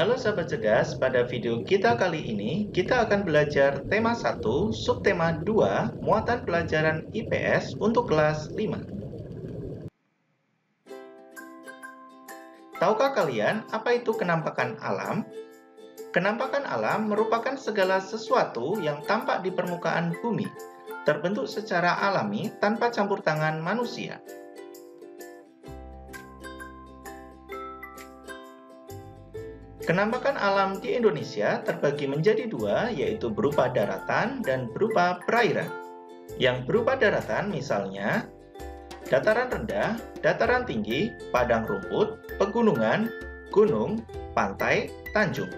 Halo sahabat cerdas, pada video kita kali ini kita akan belajar tema 1, subtema 2, muatan pelajaran IPS untuk kelas 5. Tahukah kalian apa itu kenampakan alam? Kenampakan alam merupakan segala sesuatu yang tampak di permukaan bumi, terbentuk secara alami tanpa campur tangan manusia. Kenampakan alam di Indonesia terbagi menjadi dua, yaitu berupa daratan dan berupa perairan. Yang berupa daratan misalnya dataran rendah, dataran tinggi, padang rumput, pegunungan, gunung, pantai, tanjung.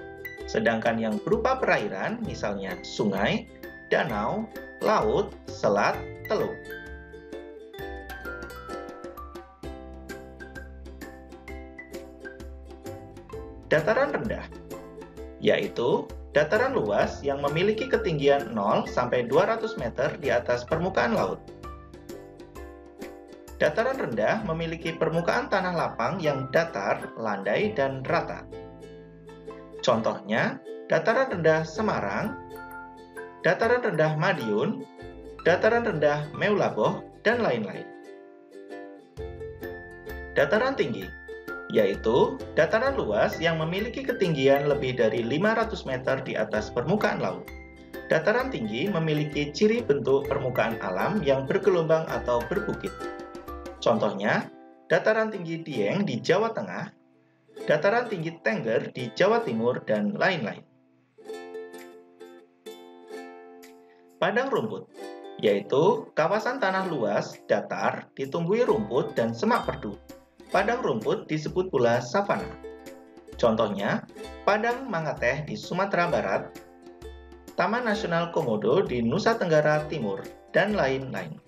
Sedangkan yang berupa perairan misalnya sungai, danau, laut, selat, teluk. Dataran rendah, yaitu dataran luas yang memiliki ketinggian 0 sampai 200 meter di atas permukaan laut. Dataran rendah memiliki permukaan tanah lapang yang datar, landai, dan rata. Contohnya, dataran rendah Semarang, dataran rendah Madiun, dataran rendah Meulaboh, dan lain-lain. Dataran tinggi, yaitu dataran luas yang memiliki ketinggian lebih dari 500 meter di atas permukaan laut. Dataran tinggi memiliki ciri bentuk permukaan alam yang bergelombang atau berbukit. Contohnya, dataran tinggi Dieng di Jawa Tengah, dataran tinggi Tengger di Jawa Timur, dan lain-lain. Padang rumput, yaitu kawasan tanah luas, datar, ditumbuhi rumput dan semak perdu. Padang rumput disebut pula savana. Contohnya, Padang Mangateh di Sumatera Barat, Taman Nasional Komodo di Nusa Tenggara Timur, dan lain-lain.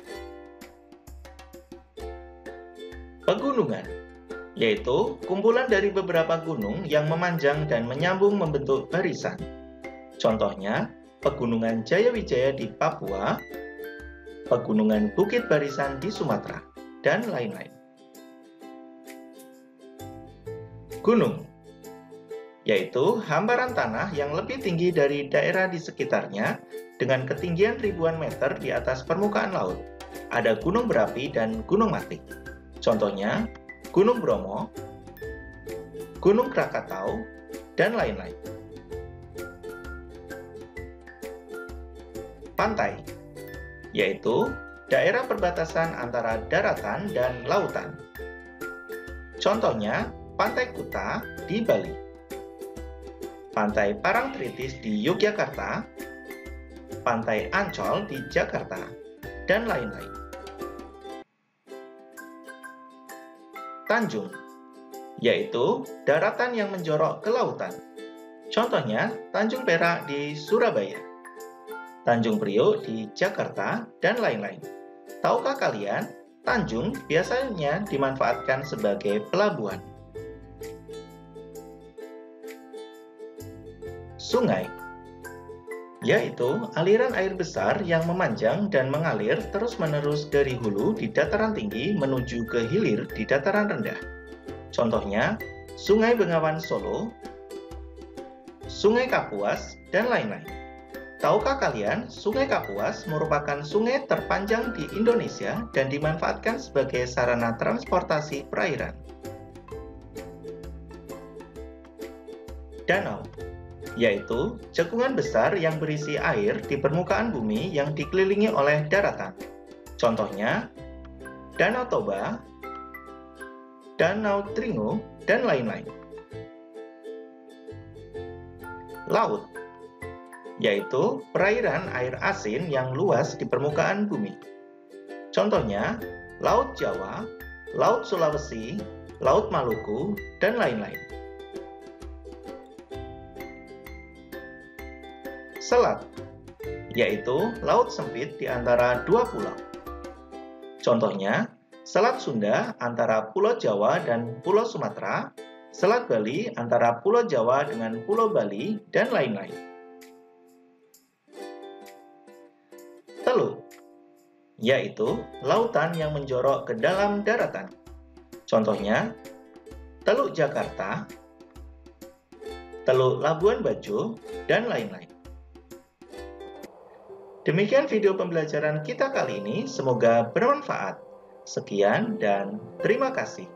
Pegunungan, yaitu kumpulan dari beberapa gunung yang memanjang dan menyambung membentuk barisan. Contohnya, Pegunungan Jayawijaya di Papua, Pegunungan Bukit Barisan di Sumatera, dan lain-lain. Gunung, yaitu hamparan tanah yang lebih tinggi dari daerah di sekitarnya dengan ketinggian ribuan meter di atas permukaan laut. Ada gunung berapi dan gunung mati. Contohnya, Gunung Bromo, Gunung Krakatau, dan lain-lain. Pantai, yaitu daerah perbatasan antara daratan dan lautan. Contohnya, Pantai Kuta di Bali, Pantai Parangtritis di Yogyakarta, Pantai Ancol di Jakarta, dan lain-lain. Tanjung, yaitu daratan yang menjorok ke lautan. Contohnya, Tanjung Perak di Surabaya, Tanjung Priok di Jakarta, dan lain-lain. Tahukah kalian, tanjung biasanya dimanfaatkan sebagai pelabuhan. Sungai, yaitu aliran air besar yang memanjang dan mengalir terus-menerus dari hulu di dataran tinggi menuju ke hilir di dataran rendah. Contohnya, Sungai Bengawan Solo, Sungai Kapuas, dan lain-lain. Tahukah kalian, Sungai Kapuas merupakan sungai terpanjang di Indonesia dan dimanfaatkan sebagai sarana transportasi perairan. Danau, yaitu cekungan besar yang berisi air di permukaan bumi yang dikelilingi oleh daratan. Contohnya, Danau Toba, Danau Tringo, dan lain-lain. Laut, yaitu perairan air asin yang luas di permukaan bumi. Contohnya, Laut Jawa, Laut Sulawesi, Laut Maluku, dan lain-lain. Selat, yaitu laut sempit di antara dua pulau. Contohnya, Selat Sunda antara Pulau Jawa dan Pulau Sumatera, Selat Bali antara Pulau Jawa dengan Pulau Bali, dan lain-lain. Teluk, yaitu lautan yang menjorok ke dalam daratan. Contohnya, Teluk Jakarta, Teluk Labuan Bajo, dan lain-lain. Demikian video pembelajaran kita kali ini, semoga bermanfaat. Sekian dan terima kasih.